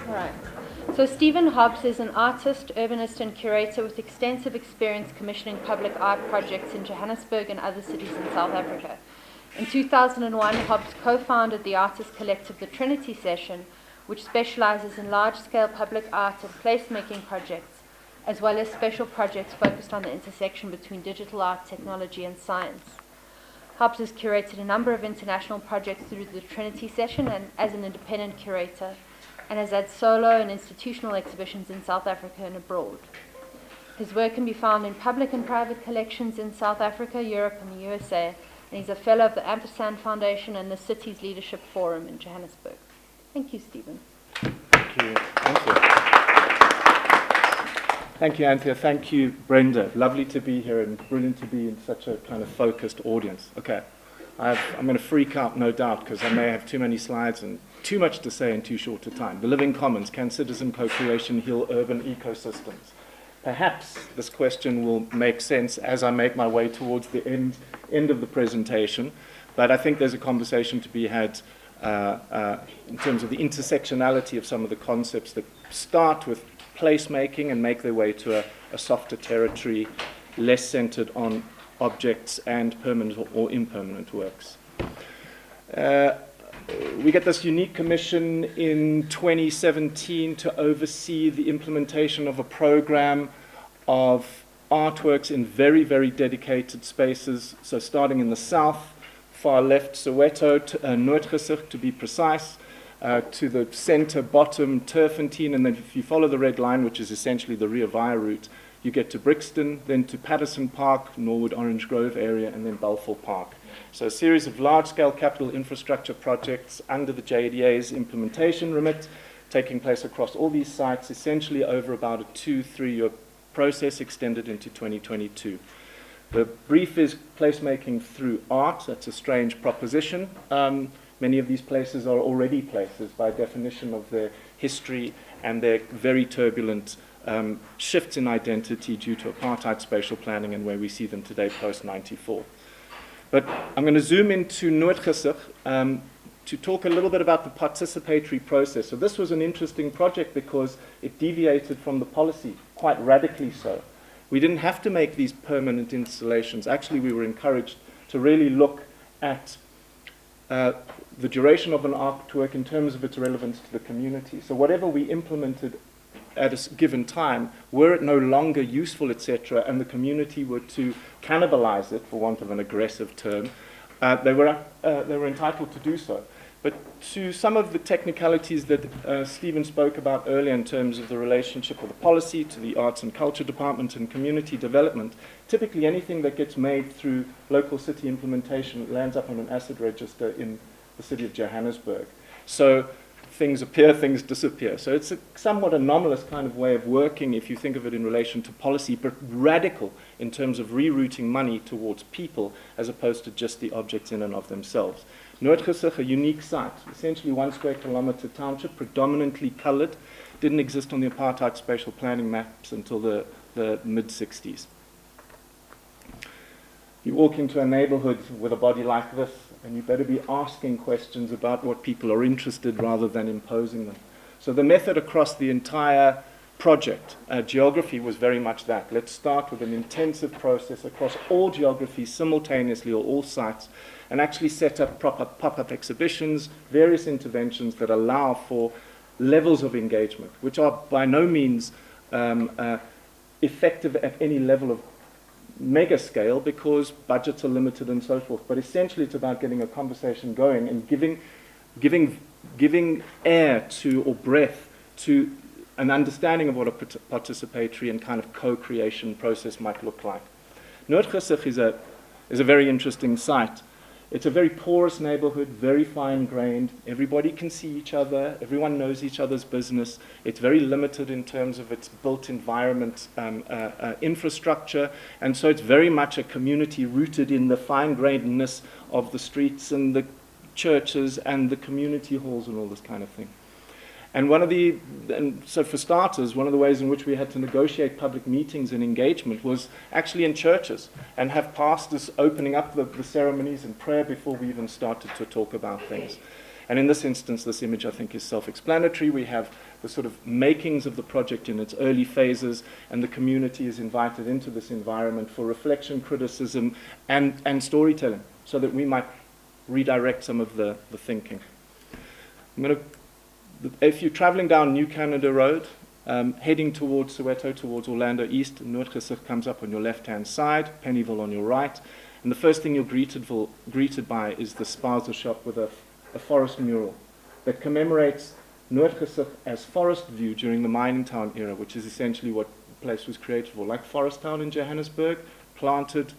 Right. So Stephen Hobbs is an artist, urbanist and curator with extensive experience commissioning public art projects in Johannesburg and other cities in South Africa. In 2001, Hobbs co-founded the artist collective The Trinity Session, which specializes in large-scale public art and placemaking projects, as well as special projects focused on the intersection between digital art, technology and science. Hobbs has curated a number of international projects through the Trinity Session and as an independent curator, and has had solo and institutional exhibitions in South Africa and abroad. His work can be found in public and private collections in South Africa, Europe and the USA, and he's a fellow of the Ampersand Foundation and the Cities Leadership Forum in Johannesburg. Thank you, Stephen. Thank you, Anthea. Thank you, Anthea. Thank you, Brenda. Lovely to be here and brilliant to be in such a kind of focused audience. Okay, I'm going to freak out, no doubt, because I may have too many slides and too much to say in too short a time. The living commons, can citizen co-creation heal urban ecosystems? Perhaps this question will make sense as I make my way towards the end of the presentation, but I think there's a conversation to be had in terms of the intersectionality of some of the concepts that start with placemaking and make their way to a softer territory, less centered on objects and permanent or impermanent works. We get this unique commission in 2017 to oversee the implementation of a program of artworks in very, very dedicated spaces. So starting in the south, far left Soweto, Noordgesig to be precise, to the center bottom Turfentine, and then if you follow the red line, which is essentially the Rio Vaya route, you get to Brixton, then to Patterson Park, Norwood Orange Grove area, and then Balfour Park. So a series of large-scale capital infrastructure projects under the JDA's implementation remit, taking place across all these sites, essentially over about a 2-3 year process extended into 2022. The brief is placemaking through art. That's a strange proposition. Many of these places are already places by definition of their history and their very turbulent shifts in identity due to apartheid spatial planning and where we see them today post-94. But I'm going to zoom into Noordgesig to talk a little bit about the participatory process. So this was an interesting project because it deviated from the policy, quite radically so. We didn't have to make these permanent installations. Actually, we were encouraged to really look at the duration of an artwork in terms of its relevance to the community. So whatever we implemented at a given time, were it no longer useful, etc., and the community were to cannibalize it, for want of an aggressive term, they were entitled to do so. But to some of the technicalities that Stephen spoke about earlier in terms of the relationship of the policy to the Arts and Culture Department and community development, typically anything that gets made through local city implementation lands up on an asset register in the city of Johannesburg. So things appear, things disappear. So it's a somewhat anomalous kind of way of working if you think of it in relation to policy, but radical in terms of rerouting money towards people as opposed to just the objects in and of themselves. Noordgesig, a unique site, essentially 1 square kilometer township, predominantly colored, didn't exist on the apartheid spatial planning maps until the mid-60s. You walk into a neighborhood with a body like this, and you better be asking questions about what people are interested rather than imposing them. So the method across the entire project, geography, was very much that. Let's start with an intensive process across all geographies simultaneously, or all sites, and actually set up proper pop-up exhibitions, various interventions that allow for levels of engagement, which are by no means effective at any level of mega scale because budgets are limited and so forth. But essentially it's about getting a conversation going and giving air to, or breath to, an understanding of what a participatory and kind of co-creation process might look like. Noordgesig is a very interesting site. It's a very porous neighborhood, very fine-grained. Everybody can see each other. Everyone knows each other's business. It's very limited in terms of its built environment infrastructure. And so it's very much a community rooted in the fine-grainedness of the streets and the churches and the community halls and all this kind of thing. And so for starters, one of the ways in which we had to negotiate public meetings and engagement was actually in churches and have pastors opening up the ceremonies and prayer before we even started to talk about things. And in this instance, this image I think is self-explanatory. We have the sort of makings of the project in its early phases, and the community is invited into this environment for reflection, criticism, and storytelling, so that we might redirect some of the thinking. If you're traveling down New Canada Road, heading towards Soweto, towards Orlando East, Noordgesig comes up on your left-hand side, Pennyville on your right, and the first thing you're greeted by is the spaza shop with a forest mural that commemorates Noordgesig as forest view during the mining town era, which is essentially what the place was created for. Like Forest Town in Johannesburg, planted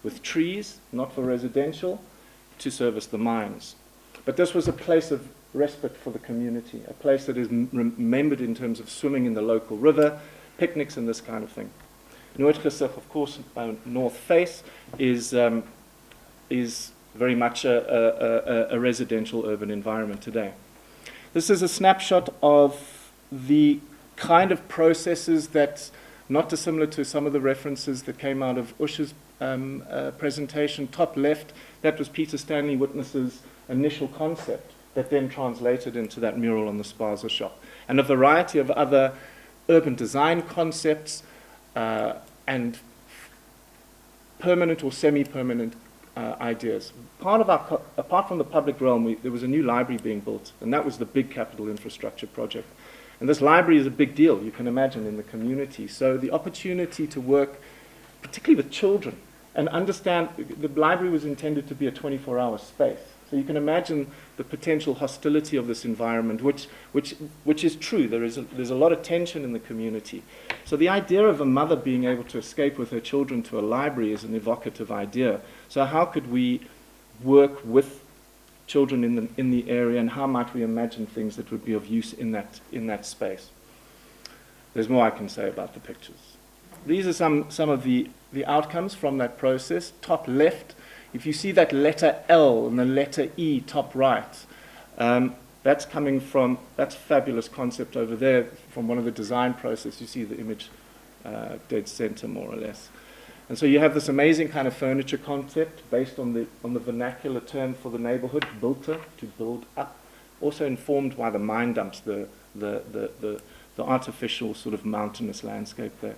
with trees, not for residential, to service the mines. But this was a place of respite for the community, a place that is remembered in terms of swimming in the local river, picnics and this kind of thing. Noordgesig, of course, north face, is very much a residential urban environment today. This is a snapshot of the kind of processes that, not dissimilar to some of the references that came out of Usha's presentation. Top left, that was Peter Stanley Witness's initial concept that then translated into that mural on the spaza shop. And a variety of other urban design concepts and permanent or semi-permanent ideas. Apart from the public realm, there was a new library being built, and that was the big capital infrastructure project. And this library is a big deal, you can imagine, in the community. So the opportunity to work, particularly with children, and understand, the library was intended to be a 24-hour space. So you can imagine the potential hostility of this environment, which is true. There's a lot of tension in the community. So the idea of a mother being able to escape with her children to a library is an evocative idea. So how could we work with children in the area, and how might we imagine things that would be of use in that space? There's more I can say about the pictures. These are some of the outcomes from that process. Top left, if you see that letter L and the letter E top right, that's fabulous concept over there from one of the design process. You see the image dead center, more or less. And so you have this amazing kind of furniture concept based on the vernacular term for the neighborhood, builter, to build up, also informed by the mine dumps, the artificial sort of mountainous landscape there.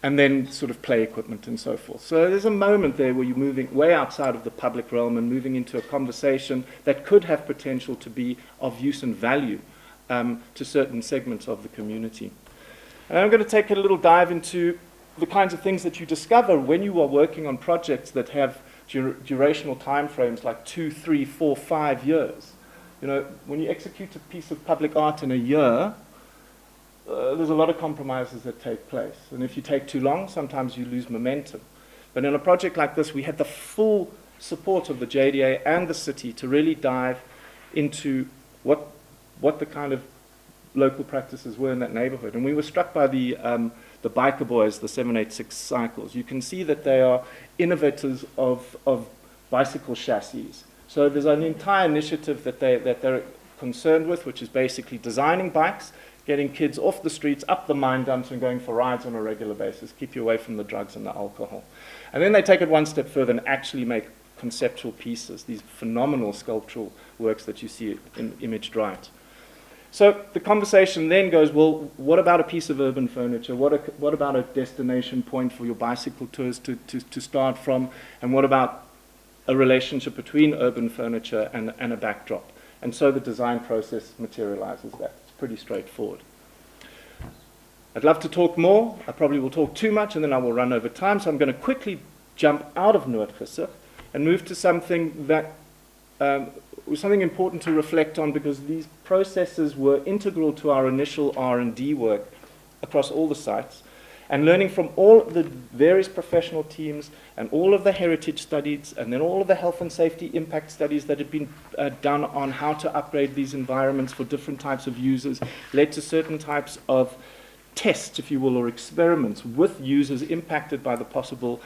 And then sort of play equipment and so forth. So there's a moment there where you're moving way outside of the public realm and moving into a conversation that could have potential to be of use and value to certain segments of the community. And I'm going to take a little dive into the kinds of things that you discover when you are working on projects that have durational timeframes like 2, 3, 4, 5 years. You know, when you execute a piece of public art in a year, there's a lot of compromises that take place. And if you take too long, sometimes you lose momentum. But in a project like this, we had the full support of the JDA and the city to really dive into what the kind of local practices were in that neighborhood. And we were struck by the biker boys, the 786 cycles. You can see that they are innovators of bicycle chassis. So there's an entire initiative that they're concerned with, which is basically designing bikes, getting kids off the streets, up the mine dumps, and going for rides on a regular basis, keep you away from the drugs and the alcohol. And then they take it one step further and actually make conceptual pieces, these phenomenal sculptural works that you see imaged right. So the conversation then goes, well, what about a piece of urban furniture? What about a destination point for your bicycle tours to start from? And what about a relationship between urban furniture and a backdrop? And so the design process materializes that. Pretty straightforward. I'd love to talk more. I probably will talk too much and then I will run over time. So I'm going to quickly jump out of Noordgesig and move to something that was something important to reflect on, because these processes were integral to our initial R&D work across all the sites. And learning from all the various professional teams and all of the heritage studies and then all of the health and safety impact studies that had been done on how to upgrade these environments for different types of users led to certain types of tests, if you will, or experiments with users impacted by the possible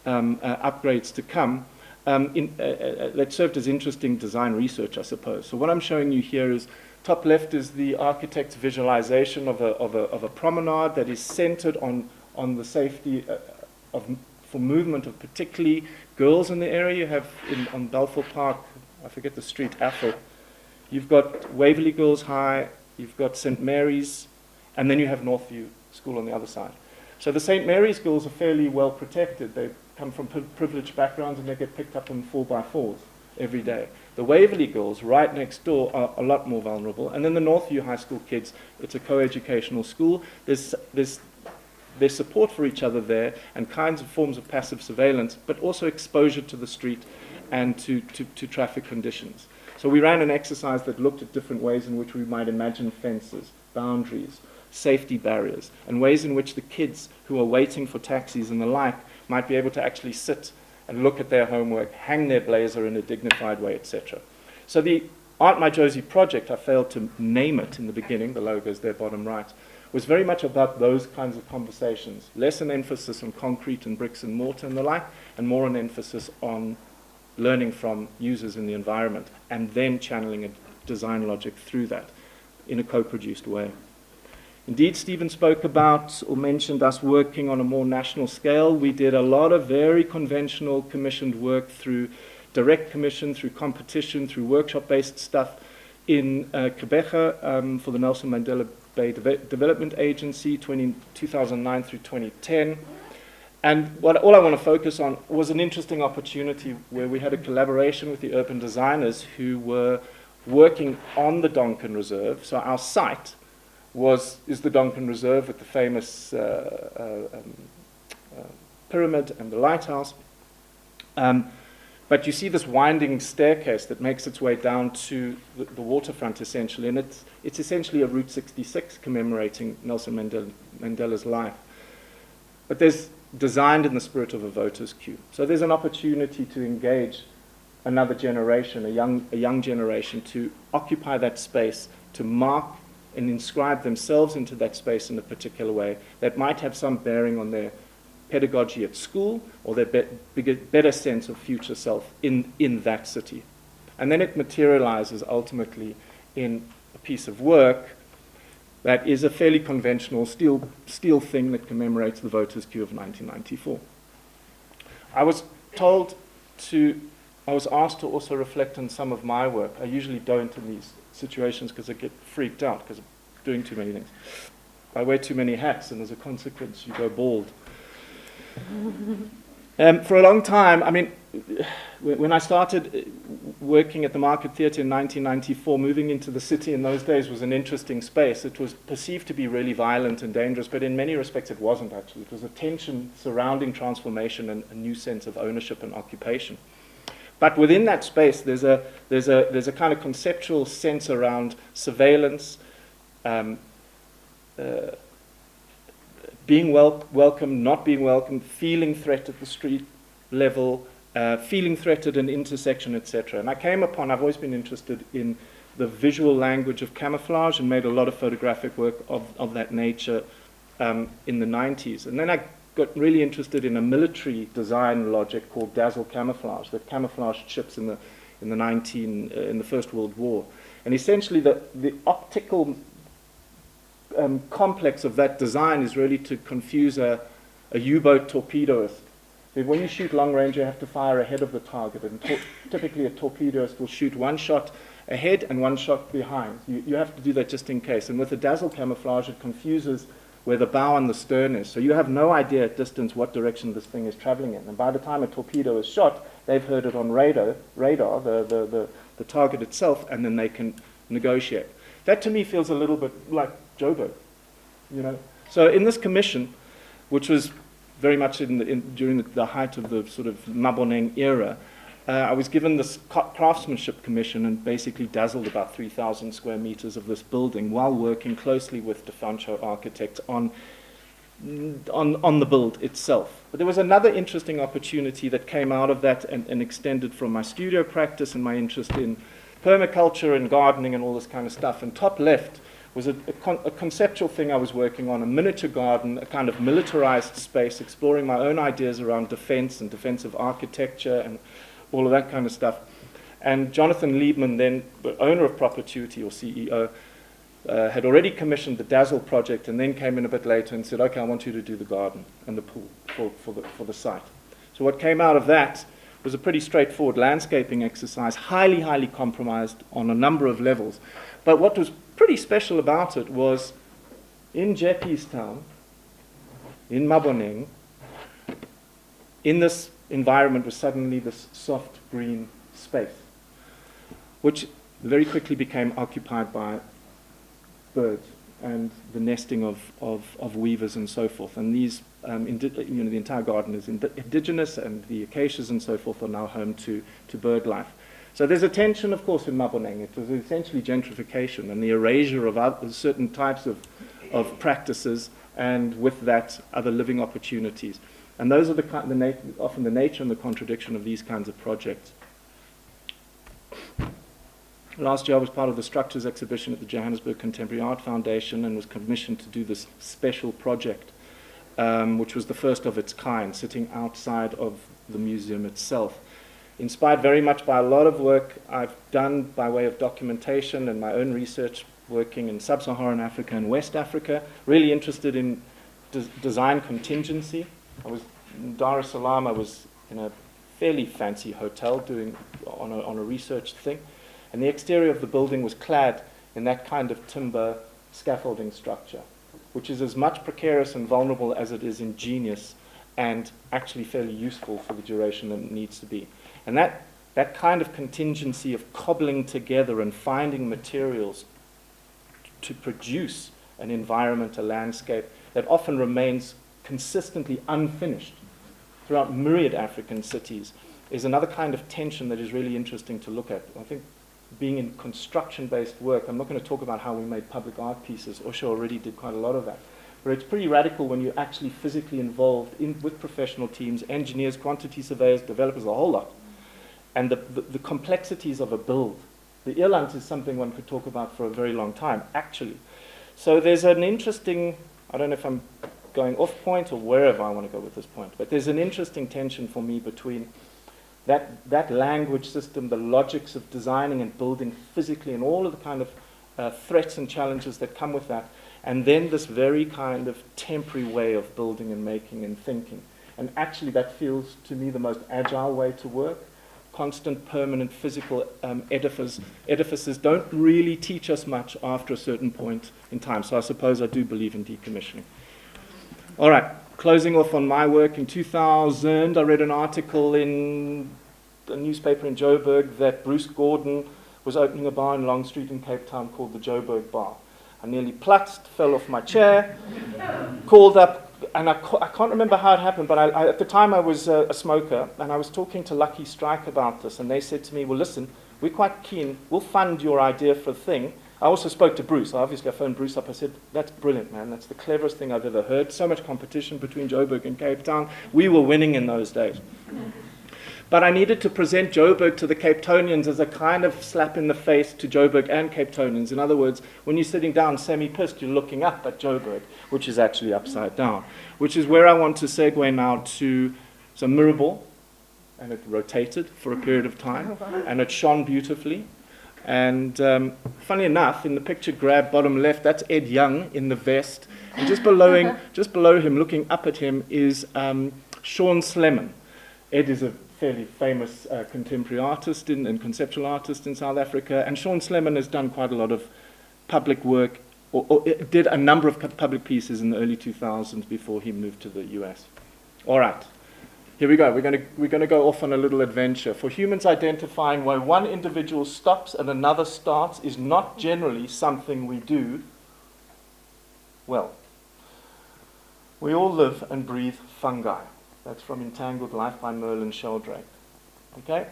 upgrades to come that served as interesting design research, I suppose. So what I'm showing you here is top left is the architect's visualization of a promenade that is centered on the safety for movement of particularly girls in the area. You have on Balfour Park, I forget the street, Athol, You've got Waverley Girls High, you've got St. Mary's, and then you have Northview School on the other side. So the St. Mary's girls are fairly well protected. They come from privileged backgrounds and they get picked up on 4x4s every day. The Waverley girls, right next door, are a lot more vulnerable. And then the Northview High School kids, it's a co-educational school. There's support for each other there and kinds of forms of passive surveillance, but also exposure to the street and to traffic conditions. So we ran an exercise that looked at different ways in which we might imagine fences, boundaries, safety barriers, and ways in which the kids who are waiting for taxis and the like might be able to actually sit and look at their homework, hang their blazer in a dignified way, etc. So the Art My Josie project, I failed to name it in the beginning, the logo's there bottom right, was very much about those kinds of conversations. Less an emphasis on concrete and bricks and mortar and the like, and more an emphasis on learning from users in the environment, and then channeling a design logic through that in a co-produced way. Indeed, Stephen spoke about or mentioned us working on a more national scale. We did a lot of very conventional commissioned work through direct commission, through competition, through workshop-based stuff in Quebec for the Nelson Mandela Bay Development Agency, 2009 through 2010. And all I want to focus on was an interesting opportunity where we had a collaboration with the urban designers who were working on the Donkin Reserve. So our site is the Donkin Reserve with the famous pyramid and the lighthouse. But you see this winding staircase that makes its way down to the waterfront, essentially, and it's essentially a Route 66 commemorating Nelson Mandela's life. But there's designed in the spirit of a voter's queue. So there's an opportunity to engage another generation, a young generation, to occupy that space, to mark and inscribe themselves into that space in a particular way that might have some bearing on their pedagogy at school or their better sense of future self in that city. And then it materializes ultimately in a piece of work that is a fairly conventional steel thing that commemorates the voters' queue of 1994. I was asked to also reflect on some of my work. I usually don't in these situations because I get freaked out because I'm doing too many things. I wear too many hats, and as a consequence, you go bald. For a long time, I mean, when I started working at the Market Theatre in 1994, moving into the city in those days was an interesting space. It was perceived to be really violent and dangerous, but in many respects it wasn't actually. It was a tension surrounding transformation and a new sense of ownership and occupation. But within that space, there's a kind of conceptual sense around surveillance, being welcome, not being welcome, feeling threat at the street level, feeling threat at an intersection, etc. And I've always been interested in the visual language of camouflage and made a lot of photographic work of that nature in the 90s. And then I got really interested in a military design logic called dazzle camouflage that camouflaged ships in the First World War. And essentially the optical complex of that design is really to confuse a U-boat torpedoist. So when you shoot long range, you have to fire ahead of the target, and typically a torpedoist will shoot one shot ahead and one shot behind. You have to do that just in case. And with the dazzle camouflage, it confuses where the bow and the stern is. So you have no idea at distance what direction this thing is traveling in. And by the time a torpedo is shot, they've heard it on radar, the target itself, and then they can negotiate. That to me feels a little bit like Joburg, you know. So in this commission, which was very much during the height of the sort of Maboneng era, I was given this craftsmanship commission and basically dazzled about 3,000 square meters of this building while working closely with DeFancho architects on the build itself. But there was another interesting opportunity that came out of that and extended from my studio practice and my interest in permaculture and gardening and all this kind of stuff. And top left was a conceptual thing I was working on, a miniature garden, a kind of militarized space, exploring my own ideas around defense and defensive architecture and all of that kind of stuff. And Jonathan Liebman, then the owner of Propertuity, or CEO, had already commissioned the Dazzle project and then came in a bit later and said, okay, I want you to do the garden and the pool for the site. So what came out of that was a pretty straightforward landscaping exercise, highly, highly compromised on a number of levels. But what was pretty special about it was in Jeppes-town, in Maboneng, in this environment was suddenly this soft green space, which very quickly became occupied by birds and the nesting of weavers and so forth. And these, the entire garden is indigenous, and the acacias and so forth are now home to bird life. So there's a tension, of course, in Maboneng. It was essentially gentrification and the erasure of certain types of practices, and with that, other living opportunities. And those are often the nature and the contradiction of these kinds of projects. Last year I was part of the Structures exhibition at the Johannesburg Contemporary Art Foundation and was commissioned to do this special project, which was the first of its kind, sitting outside of the museum itself. Inspired very much by a lot of work I've done by way of documentation and my own research working in sub-Saharan Africa and West Africa, really interested in design contingency. I was in Dar es Salaam. I was in a fairly fancy hotel doing on a research thing, and the exterior of the building was clad in that kind of timber scaffolding structure, which is as much precarious and vulnerable as it is ingenious and actually fairly useful for the duration that it needs to be. And that kind of contingency of cobbling together and finding materials to produce an environment, a landscape that often remains consistently unfinished throughout myriad African cities is another kind of tension that is really interesting to look at. I think being in construction-based work, I'm not going to talk about how we made public art pieces. Osho already did quite a lot of that. But it's pretty radical when you're actually physically involved with professional teams, engineers, quantity surveyors, developers, a whole lot. And the complexities of a build. The Irland is something one could talk about for a very long time, actually. So there's an interesting, I don't know if I'm going off point or wherever I want to go with this point, but there's an interesting tension for me between that language system, the logics of designing and building physically and all of the kind of threats and challenges that come with that, and then this very kind of temporary way of building and making and thinking. And actually that feels to me the most agile way to work. Constant, permanent, physical edifices don't really teach us much after a certain point in time. So I suppose I do believe in decommissioning. All right, closing off on my work. In 2000, I read an article in a newspaper in Joburg that Bruce Gordon was opening a bar in Long Street in Cape Town called the Joburg Bar. I nearly plutzed, fell off my chair, called up, and I can't remember how it happened, but at the time I was a smoker, and I was talking to Lucky Strike about this, and they said to me, well, listen, we're quite keen, we'll fund your idea for a thing. I also spoke to Bruce. Obviously, I phoned Bruce up. I said, that's brilliant, man. That's the cleverest thing I've ever heard. So much competition between Joburg and Cape Town. We were winning in those days. But I needed to present Joburg to the Cape Townians as a kind of slap in the face to Joburg and Cape Townians. In other words, when you're sitting down semi-pissed, you're looking up at Joburg, which is actually upside down, which is where I want to segue now to some Mirabel, and it rotated for a period of time, and it shone beautifully. And funny enough, in the picture grab bottom left, that's Ed Young in the vest, and just below him, looking up at him, is Sean Slemon. Ed is a fairly famous contemporary artist and conceptual artist in South Africa, and Sean Slemon has done quite a lot of public work, or did a number of public pieces in the early 2000s before he moved to the US. All right, here we go. We're going to go off on a little adventure. For humans, identifying where one individual stops and another starts is not generally something we do well. We all live and breathe fungi. That's from Entangled Life by Merlin Sheldrake. Okay?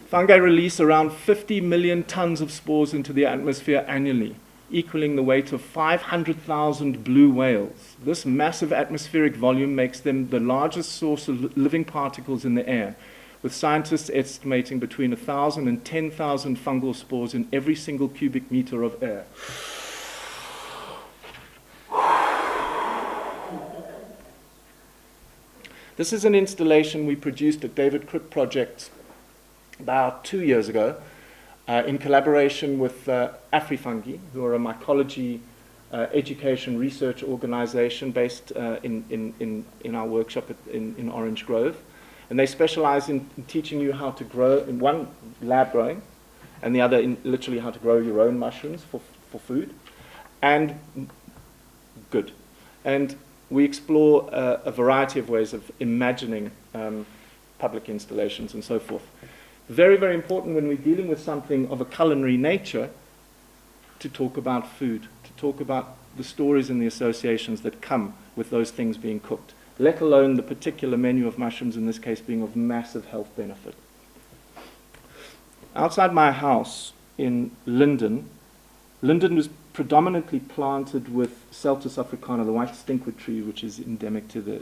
Fungi release around 50 million tons of spores into the atmosphere annually, equaling the weight of 500,000 blue whales. This massive atmospheric volume makes them the largest source of living particles in the air, with scientists estimating between 1,000 and 10,000 fungal spores in every single cubic meter of air. This is an installation we produced at David Cripp Projects about 2 years ago in collaboration with AfriFungi, who are a mycology education research organization based in our workshop in Orange Grove. And they specialize in teaching you how to grow, in one lab growing, and the other in literally how to grow your own mushrooms for food. And good. And we explore a variety of ways of imagining public installations and so forth. Very, very important when we're dealing with something of a culinary nature to talk about food, to talk about the stories and the associations that come with those things being cooked, let alone the particular menu of mushrooms, in this case being of massive health benefit. Outside my house in Linden was predominantly planted with Celtis africana, the white stinkwood tree, which is endemic to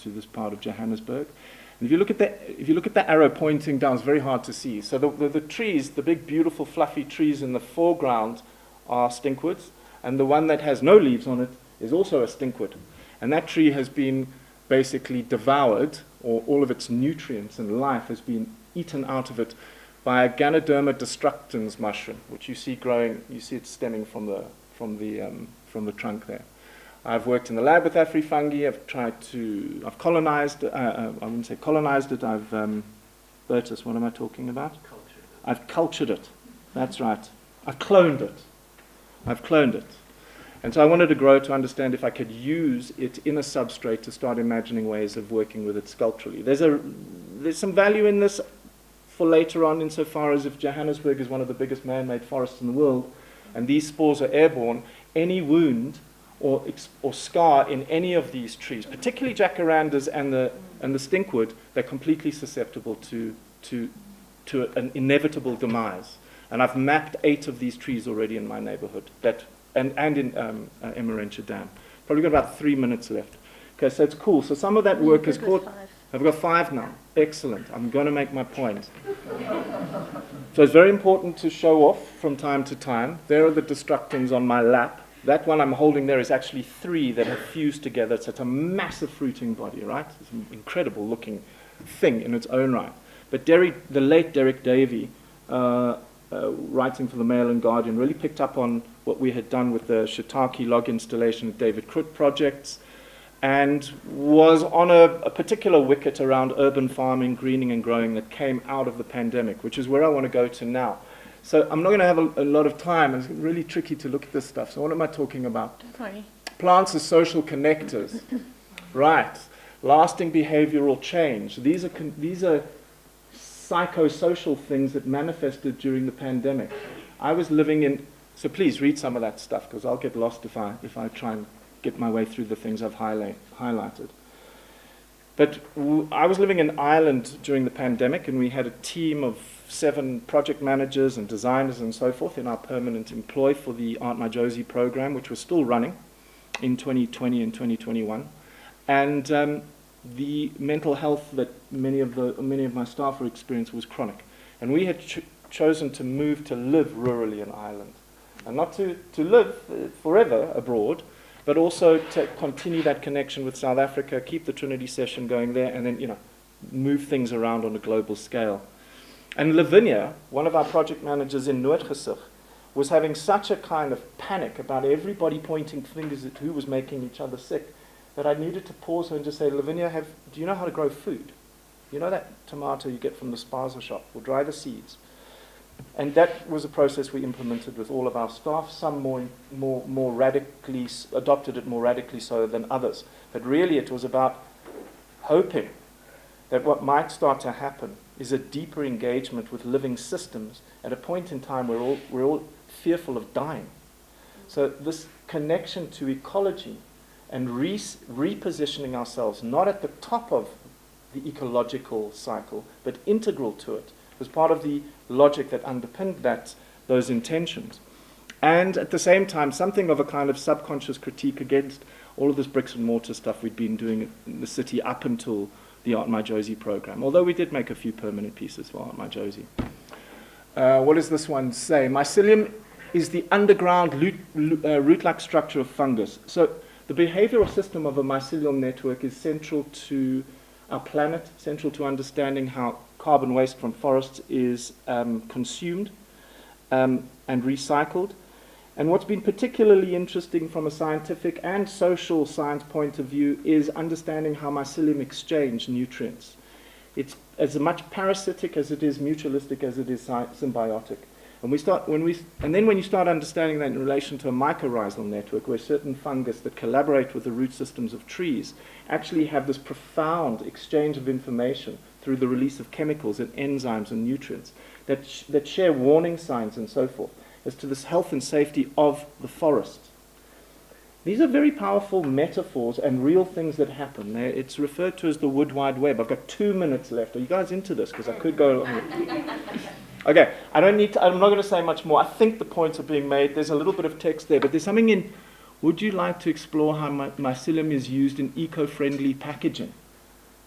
this part of Johannesburg. And if you look at the arrow pointing down, it's very hard to see. So the trees, the big, beautiful, fluffy trees in the foreground are stinkwoods, and the one that has no leaves on it is also a stinkwood. And that tree has been basically devoured, or all of its nutrients and life has been eaten out of it by a Ganoderma destructans mushroom, which you see growing. You see it stemming from the trunk there. I've worked in the lab with Afri-fungi. I've colonized. I wouldn't say colonized it. Bertus, what am I talking about? Cultured. I've cultured it. That's right. I've cloned it. And so I wanted to grow to understand if I could use it in a substrate to start imagining ways of working with it sculpturally. There's some value in this for later on, insofar as if Johannesburg is one of the biggest man-made forests in the world, and these spores are airborne, any wound or scar in any of these trees, particularly jacarandas and the stinkwood, they're completely susceptible to an inevitable demise. And I've mapped 8 of these trees already in my neighborhood, and in Emmarentia Dam. Probably got about 3 minutes left. Okay, so it's cool. So some of that work is called... I've got 5 now. Excellent. I'm going to make my point. So it's very important to show off from time to time. There are the destructans on my lap. That one I'm holding there is actually 3 that have fused together. It's a massive fruiting body, right? It's an incredible looking thing in its own right. But the late Derek Davey, writing for the Mail and Guardian, really picked up on what we had done with the shiitake log installation at David Crook projects, and was on a particular wicket around urban farming, greening and growing that came out of the pandemic, which is where I want to go to now. So I'm not going to have a lot of time. It's really tricky to look at this stuff. So what am I talking about? Sorry. Plants as social connectors. Right. Lasting behavioral change. These are psychosocial things that manifested during the pandemic. I was living in... So please read some of that stuff, because I'll get lost if I try and get my way through the things I've highlighted. But I was living in Ireland during the pandemic, and we had a team of 7 project managers and designers and so forth in our permanent employ for the Art My Josie program, which was still running in 2020 and 2021. And the mental health that many of my staff were experiencing was chronic. And we had chosen to move to live rurally in Ireland. And not to live forever abroad, but also to continue that connection with South Africa, keep the Trinity session going there, and then, move things around on a global scale. And Lavinia, one of our project managers in Noordgesig, was having such a kind of panic about everybody pointing fingers at who was making each other sick, that I needed to pause her and just say, Lavinia, do you know how to grow food? You know that tomato you get from the spaza shop? We'll dry the seeds. And that was a process we implemented with all of our staff. Some more radically adopted it more radically so than others. But really it was about hoping that what might start to happen is a deeper engagement with living systems at a point in time where we're all fearful of dying. So this connection to ecology and repositioning ourselves not at the top of the ecological cycle, but integral to it, was part of the logic that underpinned those intentions. And at the same time, something of a kind of subconscious critique against all of this bricks and mortar stuff we'd been doing in the city up until the Art My Josie program, although we did make a few permanent pieces for Art My Josie. What does this one say? Mycelium is the underground root-like structure of fungus. So the behavioral system of a mycelial network is central to our planet, central to understanding how carbon waste from forests is consumed and recycled. And what's been particularly interesting from a scientific and social science point of view is understanding how mycelium exchange nutrients. It's as much parasitic as it is mutualistic as it is symbiotic. And then when you start understanding that in relation to a mycorrhizal network, where certain fungus that collaborate with the root systems of trees actually have this profound exchange of information through the release of chemicals and enzymes and nutrients that share warning signs and so forth as to this health and safety of the forest. These are very powerful metaphors and real things that happen. It's referred to as the Wood Wide Web. I've got 2 minutes left. Are you guys into this? Because I could go on. Okay, I'm not going to say much more. I think the points are being made. There's a little bit of text there, but there's something in, would you like to explore how mycelium is used in eco-friendly packaging?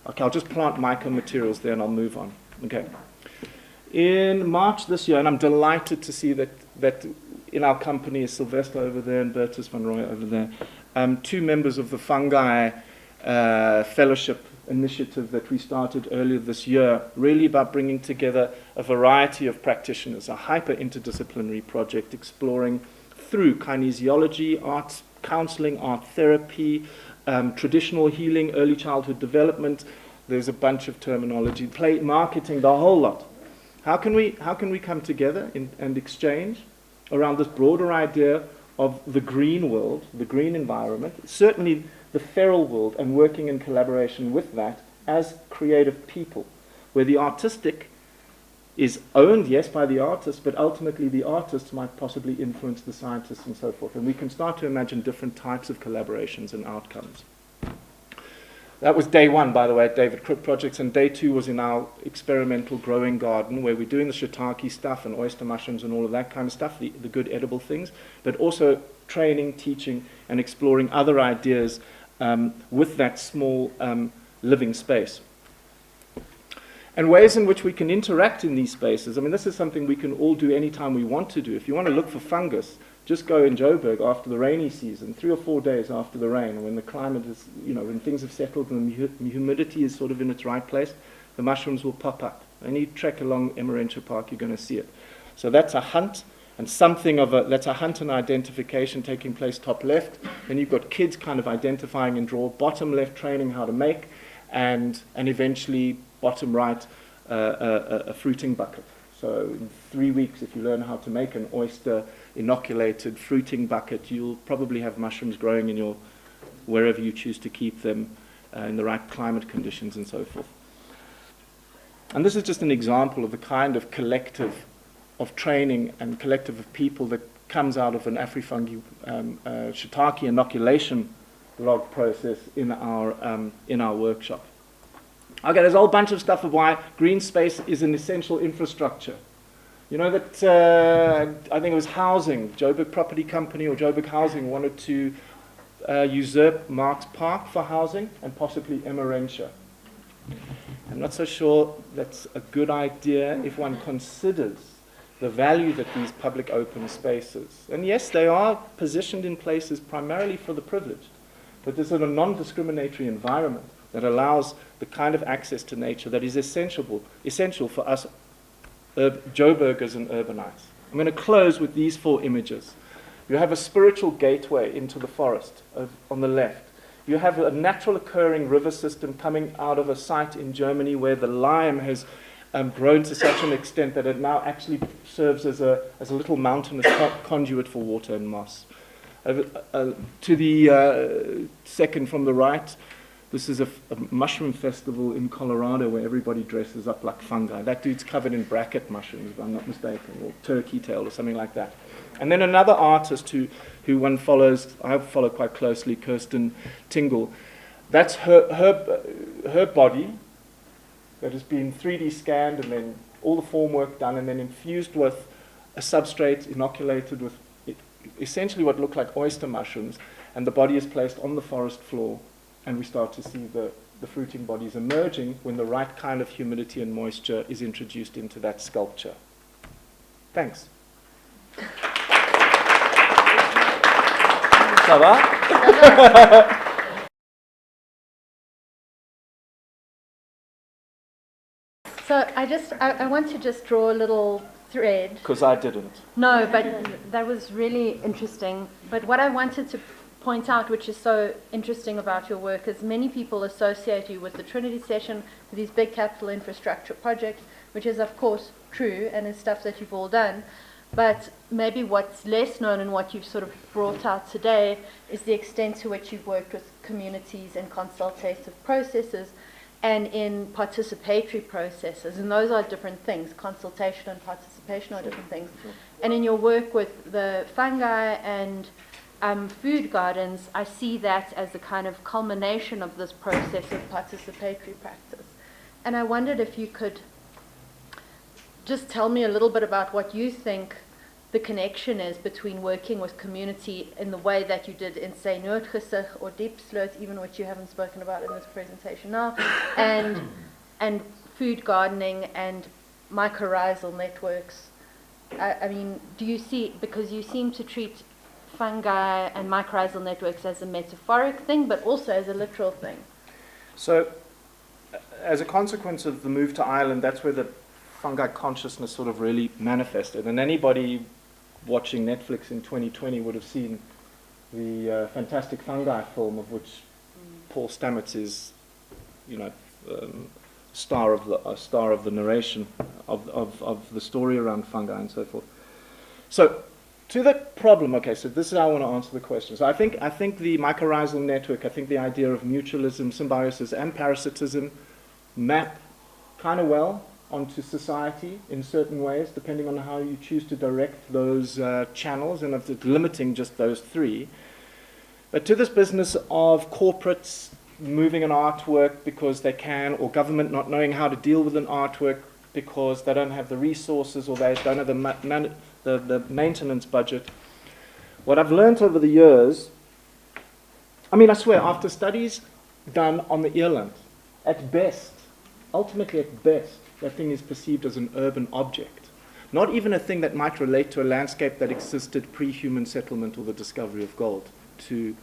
Okay, I'll just plant mycomaterials there and I'll move on. Okay. In March this year, and I'm delighted to see that in our company is Sylvester over there and Bertus van Roy over there, 2 members of the Fungi Fellowship initiative that we started earlier this year, really about bringing together a variety of practitioners, a hyper-interdisciplinary project exploring through kinesiology, art counseling, art therapy, traditional healing, early childhood development. There's a bunch of terminology, play, marketing, the whole lot. How can we come together and exchange around this broader idea of the green world, the green environment, certainly the feral world, and working in collaboration with that as creative people, where the artistic is owned, yes, by the artist, but ultimately the artists might possibly influence the scientists and so forth. And we can start to imagine different types of collaborations and outcomes. That was day 1, by the way, at David Crook Projects, and day 2 was in our experimental growing garden, where we're doing the shiitake stuff and oyster mushrooms and all of that kind of stuff, the good edible things, but also training, teaching, and exploring other ideas with that small living space. And ways in which we can interact in these spaces. I mean, this is something we can all do anytime we want to do. If you want to look for fungus, just go in Joburg after the rainy season, 3 or 4 days after the rain, when the climate is, when things have settled and the humidity is sort of in its right place, the mushrooms will pop up. And you trek along Emerentia Park, you're going to see it. So that's a hunt, and that's a hunt and identification taking place top left. Then you've got kids kind of identifying and draw, bottom left training how to make, and eventually bottom right a fruiting bucket. So in 3 weeks, if you learn how to make an oyster inoculated fruiting bucket, you'll probably have mushrooms growing in wherever you choose to keep them in the right climate conditions and so forth. And this is just an example of the kind of collective of training and collective of people that comes out of an Afrifungi shiitake inoculation log process in our workshop. Okay, there's a whole bunch of stuff of why green space is an essential infrastructure. You know that, I think it was Housing, Joburg Property Company or Joburg Housing wanted to usurp Marks Park for housing and possibly Emerentia. I'm not so sure that's a good idea if one considers the value that these public open spaces, and yes, they are positioned in places primarily for the privileged, but there's a non-discriminatory environment that allows the kind of access to nature that is essential for us Joburgers and urbanites. I'm going to close with these 4 images. You have a spiritual gateway into the forest on the left. You have a natural occurring river system coming out of a site in Germany where the lime has grown to such an extent that it now actually serves as a little mountainous conduit for water and moss. To the second from the right, this is a mushroom festival in Colorado where everybody dresses up like fungi. That dude's covered in bracket mushrooms, if I'm not mistaken, or turkey tail or something like that. And then another artist who one follows, I follow quite closely, Kirsten Tingle. That's her body that has been 3D scanned and then all the formwork done and then infused with a substrate inoculated with essentially what look like oyster mushrooms, and the body is placed on the forest floor, and we start to see the fruiting bodies emerging when the right kind of humidity and moisture is introduced into that sculpture. Thanks. Ça va? So I want to just draw a little thread. Because I didn't. No, but that was really interesting. But what I wanted point out, which is so interesting about your work, is many people associate you with the Trinity session, with these big capital infrastructure projects, which is of course true and is stuff that you've all done. But maybe what's less known and what you've sort of brought out today is the extent to which you've worked with communities in consultative processes and in participatory processes. And those are different things. Consultation and participation are different things. And in your work with the fungi and food gardens, I see that as a kind of culmination of this process of participatory practice. And I wondered if you could just tell me a little bit about what you think the connection is between working with community in the way that you did in, say, Noordgesig or Diepsloot, even which you haven't spoken about in this presentation now, and food gardening and mycorrhizal networks. I mean, do you see, because you seem to treat fungi and mycorrhizal networks as a metaphoric thing, but also as a literal thing? So, as a consequence of the move to Ireland, that's where the fungi consciousness sort of really manifested. And anybody watching Netflix in 2020 would have seen the fantastic fungi film, of which Paul Stamets is, star of the narration of the story around fungi and so forth. So, to the problem, okay, so this is how I want to answer the question. So I think the mycorrhizal network, I think the idea of mutualism, symbiosis, and parasitism map kind of well onto society in certain ways, depending on how you choose to direct those channels, and if it's limiting just those three. But to this business of corporates moving an artwork because they can, or government not knowing how to deal with an artwork because they don't have the resources or they don't have the maintenance budget. What I've learned over the years, I mean, I swear, after studies done on the earland, at best, ultimately at best, that thing is perceived as an urban object. Not even a thing that might relate to a landscape that existed pre-human settlement or the discovery of gold, to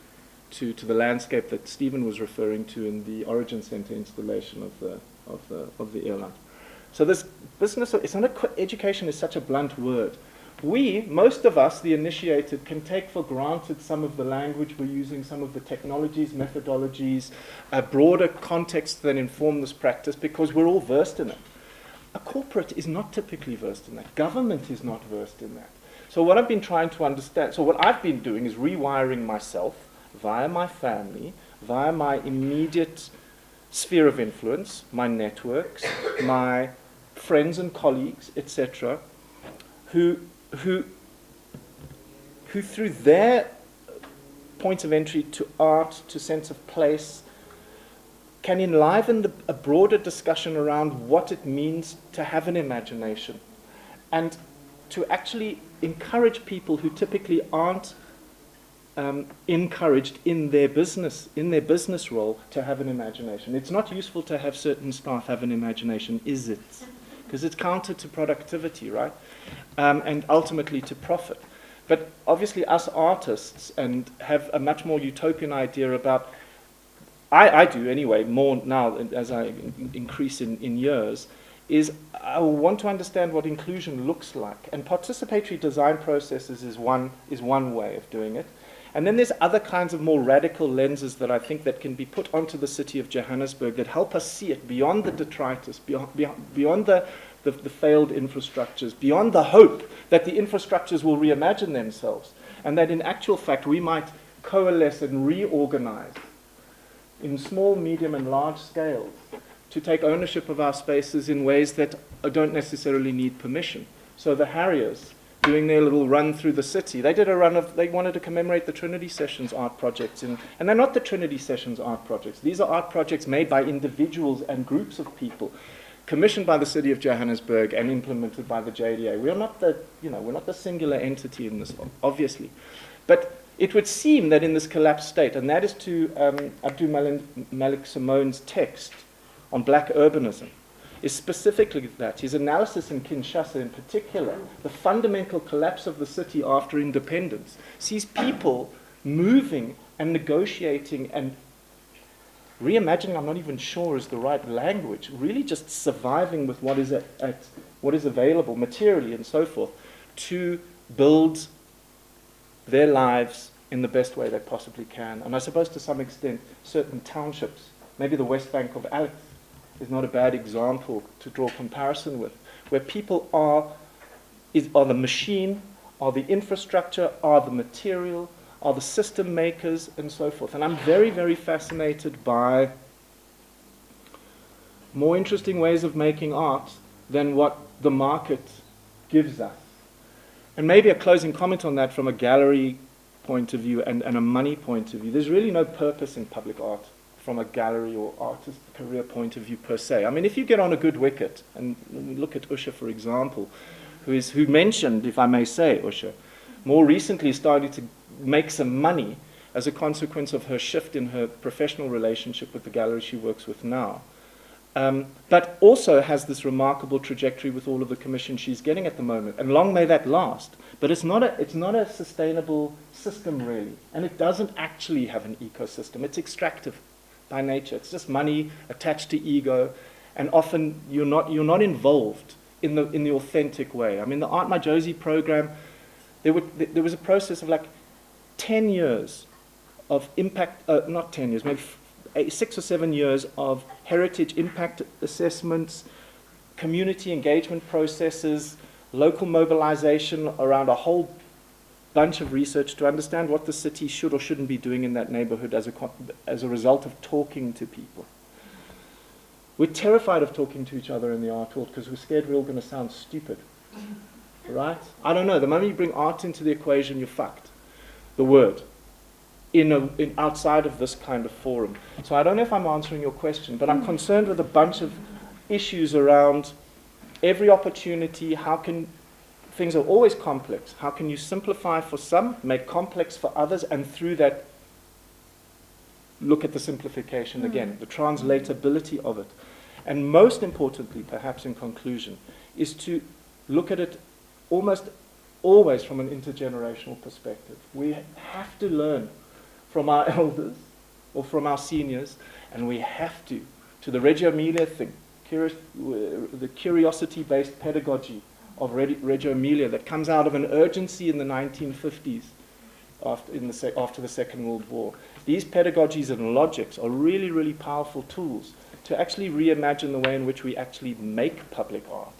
the landscape that Stephen was referring to in the Origin Center installation of the earland. So this business, education is such a blunt word. Most of us, the initiated, can take for granted some of the language we're using, some of the technologies, methodologies, a broader context that inform this practice because we're all versed in it. A corporate is not typically versed in that. Government is not versed in that. So what I've been trying to understand, so what I've been doing is rewiring myself via my family, via my immediate sphere of influence, my networks, my friends and colleagues, etc., who through their point of entry to art, to sense of place, can enliven a broader discussion around what it means to have an imagination, and to actually encourage people who typically aren't encouraged in their business role to have an imagination. It's not useful to have certain staff have an imagination, is it? Because it's counter to productivity, right? And ultimately to profit. But obviously us artists and have a much more utopian idea about, I do anyway, more now as I increase in years, is I want to understand what inclusion looks like. And participatory design processes is one way of doing it. And then there's other kinds of more radical lenses that I think that can be put onto the city of Johannesburg that help us see it beyond the detritus, beyond the failed infrastructures, beyond the hope that the infrastructures will reimagine themselves, and that in actual fact we might coalesce and reorganize in small, medium, and large scales to take ownership of our spaces in ways that don't necessarily need permission. So the Harriers, doing their little run through the city, they wanted to commemorate the Trinity Sessions art projects, and they're not the Trinity Sessions art projects. These are art projects made by individuals and groups of people, commissioned by the city of Johannesburg and implemented by the JDA. We're not the singular entity in this, obviously. But it would seem that in this collapsed state, and that is to Abdul Malik Simone's text on black urbanism, is specifically that. His analysis in Kinshasa in particular, the fundamental collapse of the city after independence, sees people moving and negotiating and reimagining, I'm not even sure is the right language, really just surviving with what is available materially and so forth, to build their lives in the best way they possibly can. And I suppose to some extent, certain townships, maybe the West Bank of Alex is not a bad example to draw comparison with, where people are the machine, are the infrastructure, are the material, are the system makers, and so forth. And I'm very, very fascinated by more interesting ways of making art than what the market gives us. And maybe a closing comment on that from a gallery point of view and a money point of view. There's really no purpose in public art from a gallery or artist career point of view per se. I mean, if you get on a good wicket, and look at Usha, for example, who mentioned, if I may say, Usha, more recently started to make some money as a consequence of her shift in her professional relationship with the gallery she works with now. But also has this remarkable trajectory with all of the commissions she's getting at the moment. And long may that last. But it's not a sustainable system, really. And it doesn't actually have an ecosystem. It's extractive by nature. It's just money attached to ego. And often you're not involved in the authentic way. I mean, the Art My Josie program, there was a process of like 10 years of impact, not 10 years, maybe 6 or 7 years of heritage impact assessments, community engagement processes, local mobilization around a whole bunch of research to understand what the city should or shouldn't be doing in that neighborhood as a result of talking to people. We're terrified of talking to each other in the art world because we're scared we're all going to sound stupid. Right? I don't know. The moment you bring art into the equation, you're fucked. The word. In outside of this kind of forum. So I don't know if I'm answering your question, but I'm concerned with a bunch of issues around every opportunity. How can things are always complex? How can you simplify for some, make complex for others, and through that look at the simplification again, the translatability of it. And most importantly, perhaps in conclusion, is to look at it almost always from an intergenerational perspective. We have to learn from our elders or from our seniors, and we have to the Reggio Emilia thing, the curiosity-based pedagogy of Reggio Emilia that comes out of an urgency in the 1950s after the Second World War. These pedagogies and logics are really, really powerful tools to actually reimagine the way in which we actually make public art.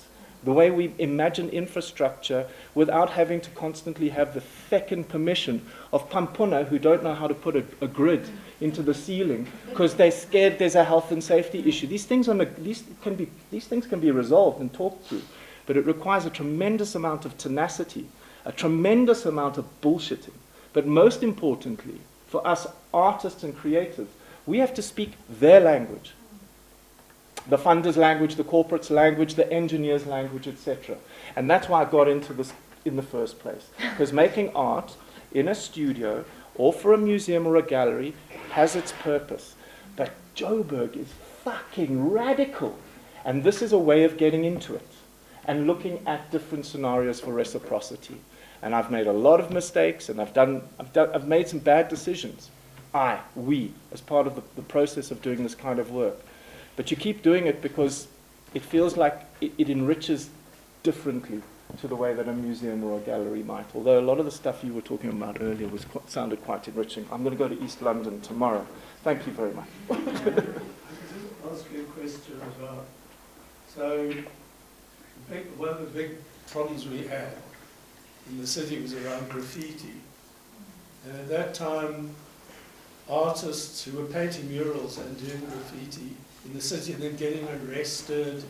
The way we imagine infrastructure without having to constantly have the feckin' permission of Pampuna who don't know how to put a grid into the ceiling because they're scared there's a health and safety issue. These things can be resolved and talked through, but it requires a tremendous amount of tenacity, a tremendous amount of bullshitting. But most importantly, for us artists and creatives, we have to speak their language. The funders' language, the corporate's language, the engineer's language, etc. And that's why I got into this in the first place. Because making art in a studio or for a museum or a gallery has its purpose. But Joburg is fucking radical. And this is a way of getting into it and looking at different scenarios for reciprocity. And I've made a lot of mistakes, and I've made some bad decisions. We, as part of the process of doing this kind of work. But you keep doing it because it feels like it enriches differently to the way that a museum or a gallery might. Although a lot of the stuff you were talking about earlier sounded quite enriching. I'm going to go to East London tomorrow. Thank you very much. I'll ask you a question as well. So, one of the big problems we had in the city was around graffiti. And at that time, artists who were painting murals and doing graffiti in the city and then getting arrested,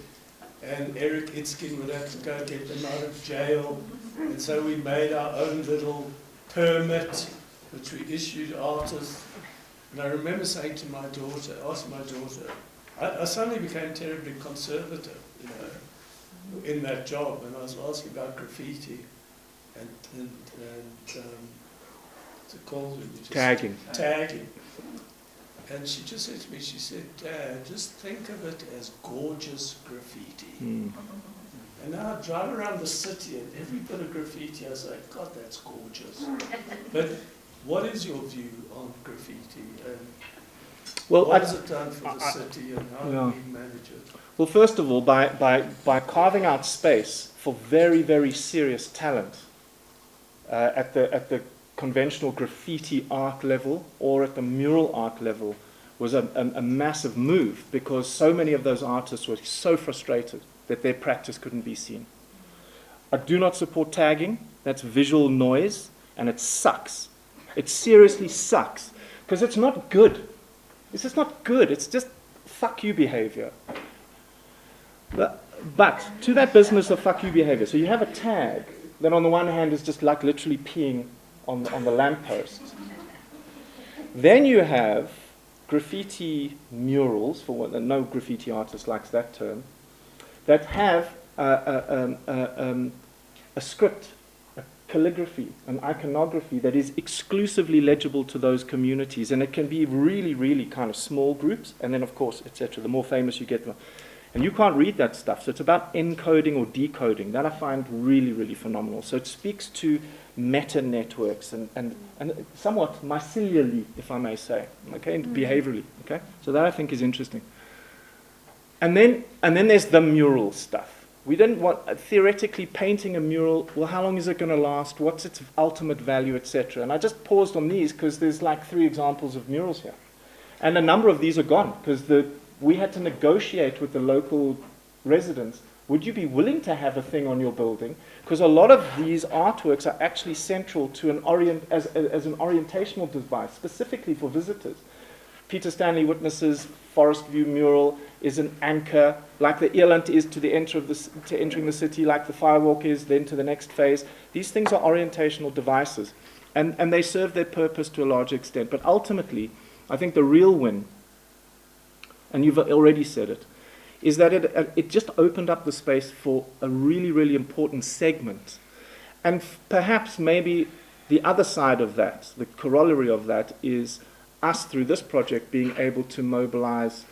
and Eric Itzkin would have to go get them out of jail. And so we made our own little permit, which we issued artists. And I remember saying to my daughter, I suddenly became terribly conservative, in that job. And I was asking about graffiti and what's it called? Tagging. And she just said to me, she said, Dad, just think of it as gorgeous graffiti. And now I drive around the city and every bit of graffiti, I was like, God, that's gorgeous. But what is your view on graffiti? And what has it done for the city and how do we manage it? Well, first of all, by carving out space for very, very serious talent at the conventional graffiti art level or at the mural art level was a massive move, because so many of those artists were so frustrated that their practice couldn't be seen. I do not support tagging. That's visual noise, and it sucks. It seriously sucks, because it's not good. It's just not good. It's just fuck you behavior. But to that business of fuck you behavior, so you have a tag that on the one hand is just like literally peeing on the lamppost. Then you have graffiti murals, for what no graffiti artist likes that term, that have a script, a calligraphy, an iconography that is exclusively legible to those communities. And it can be really, really kind of small groups, and then, of course, etc. The more famous you get, and you can't read that stuff. So it's about encoding or decoding. That I find really, really phenomenal. So it speaks to meta networks and somewhat mycelially, if I may say, okay, and behaviorally, okay. So that I think is interesting. And then there's the mural stuff. We didn't want theoretically painting a mural. Well, how long is it going to last? What's its ultimate value, etc. And I just paused on these because there's like 3 examples of murals here, and a number of these are gone because we had to negotiate with the local residents. Would you be willing to have a thing on your building? Because a lot of these artworks are actually central to as an orientational device, specifically for visitors. Peter Stanley Witness's Forest View mural is an anchor, like the eland is to entering the city, like the firewalk is then to the next phase. These things are orientational devices, and they serve their purpose to a large extent. But ultimately, I think the real win, and you've already said it, is that it just opened up the space for a really, really important segment. And perhaps maybe the other side of that, the corollary of that, is us through this project being able to mobilize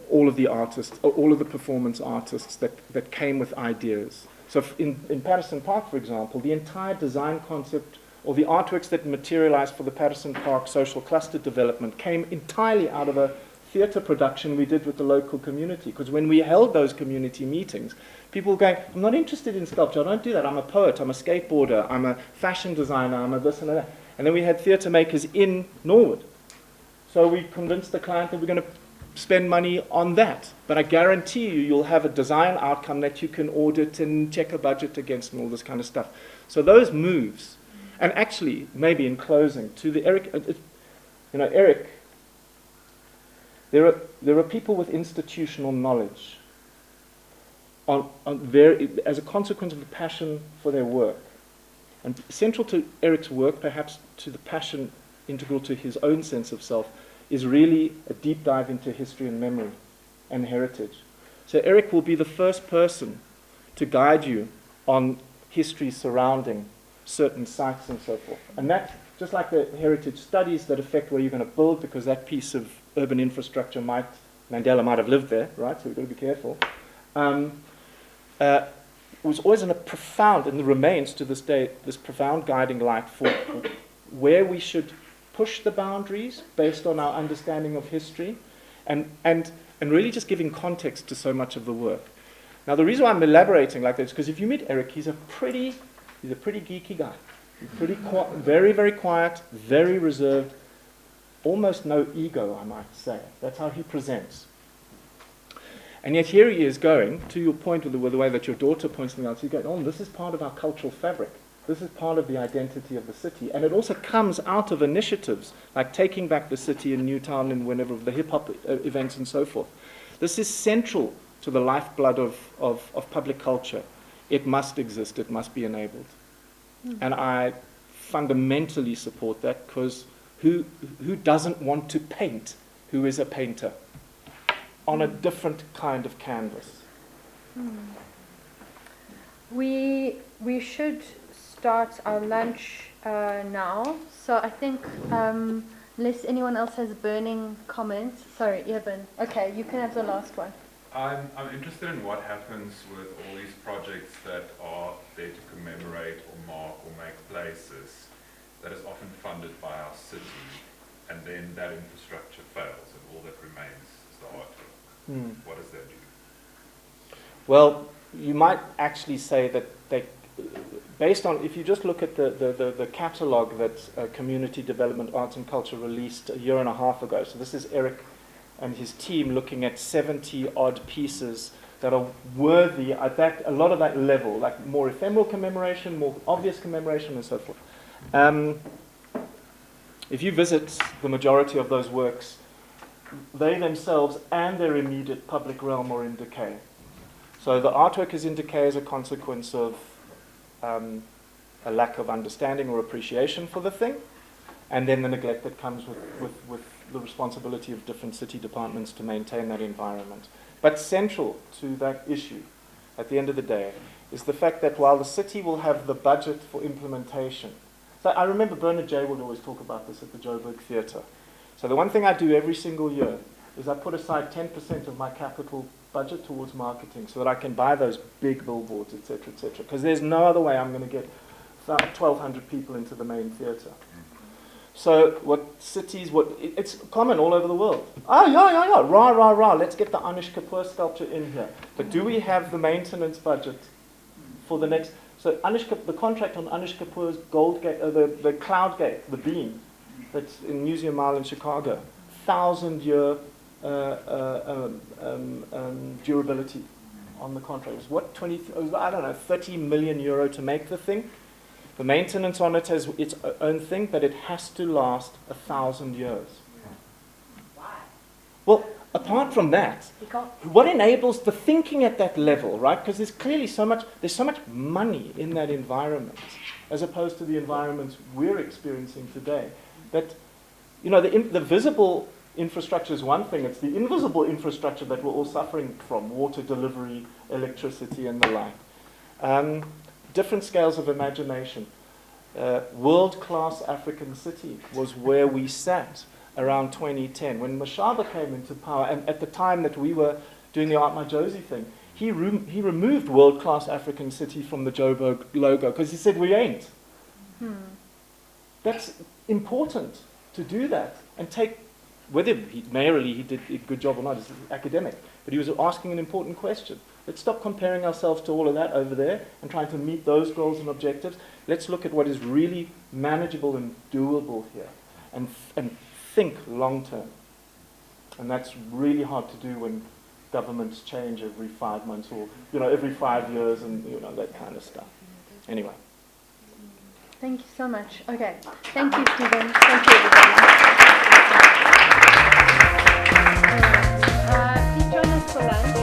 all of the artists, all of the performance artists that came with ideas. So in Patterson Park, for example, the entire design concept or the artworks that materialized for the Patterson Park social cluster development came entirely out of a theatre production we did with the local community. Because when we held those community meetings, people were going, I'm not interested in sculpture, I don't do that, I'm a poet, I'm a skateboarder, I'm a fashion designer, I'm a this and that. And then we had theatre makers in Norwood. So we convinced the client that we're going to spend money on that. But I guarantee you'll have a design outcome that you can audit and check a budget against and all this kind of stuff. So those moves, and actually, maybe in closing, to the Eric, Eric, there are people with institutional knowledge as a consequence of the passion for their work. And central to Eric's work, perhaps to the passion integral to his own sense of self, is really a deep dive into history and memory and heritage. So Eric will be the first person to guide you on history surrounding certain sites and so forth. And that, just like the heritage studies that affect where you're going to build, because that piece of urban infrastructure Mandela might have lived there, right? So we've got to be careful. Was always in a profound, and remains to this day, this profound guiding light for where we should push the boundaries based on our understanding of history, and really just giving context to so much of the work. Now, the reason why I'm elaborating like this is because if you meet Eric, he's a pretty geeky guy. He's very, very quiet, very reserved, almost no ego, I might say. That's how he presents. And yet here he is going, to your point with the way that your daughter points things out, he's going, oh, this is part of our cultural fabric. This is part of the identity of the city. And it also comes out of initiatives like Taking Back the City in Newtown and whenever the hip-hop events and so forth. This is central to the lifeblood of public culture. It must exist. It must be enabled. And I fundamentally support that, because who doesn't want to paint who is a painter on a different kind of canvas? We should start our lunch now. So I think, unless anyone else has burning comments. Sorry, Eben. Okay, you can have the last one. I'm interested in what happens with all these projects that are there to commemorate or mark or make places that is often funded by our city, and then that infrastructure fails and all that remains is the artwork. What does that do? Well, you might actually say that based on, if you just look at the catalogue that Community Development Arts and Culture released a year and a half ago, so this is Eric and his team looking at 70 odd pieces that are worthy at that, a lot of that level, like more ephemeral commemoration, more obvious commemoration, and so forth. If you visit the majority of those works, they themselves and their immediate public realm are in decay. So the artwork is in decay as a consequence of a lack of understanding or appreciation for the thing, and then the neglect that comes with the responsibility of different city departments to maintain that environment. But central to that issue, at the end of the day, is the fact that while the city will have the budget for implementation, so I remember Bernard Jay would always talk about this at the Joburg Theatre. So the one thing I do every single year is I put aside 10% of my capital budget towards marketing so that I can buy those big billboards, etc., etc. Because there's no other way I'm going to get 1,200 people into the main theatre. So what cities, it's common all over the world. Rah, let's get the Anish Kapoor sculpture in here. But do we have the maintenance budget for the next? So the contract on Anish Kapoor's Gold Gate, the Cloud Gate, the beam, that's in Museum Mile in Chicago, 1,000-year durability on the contract. It was 30 million euro to make the thing. The maintenance on it has its own thing, but it has to last 1,000 years. Why? Well, apart from that, what enables the thinking at that level, right? Because there's clearly so much money in that environment, as opposed to the environments we're experiencing today. That, the visible infrastructure is one thing. It's the invisible infrastructure that we're all suffering from: water delivery, electricity, and the like. Different scales of imagination. World-class African city was where we sat around 2010. When Mashaba came into power, and at the time that we were doing the Art My Josie thing, he removed world-class African city from the Joburg logo because he said, we ain't. That's important to do that and take, whether mayorally he did a good job or not, it's academic, but he was asking an important question. Let's stop comparing ourselves to all of that over there and trying to meet those goals and objectives. Let's look at what is really manageable and doable here and think long term. And that's really hard to do when governments change every 5 months or every 5 years and that kind of stuff. Anyway. Thank you so much. Okay. Thank you, Stephen. Thank you, everybody. Please join us for lunch.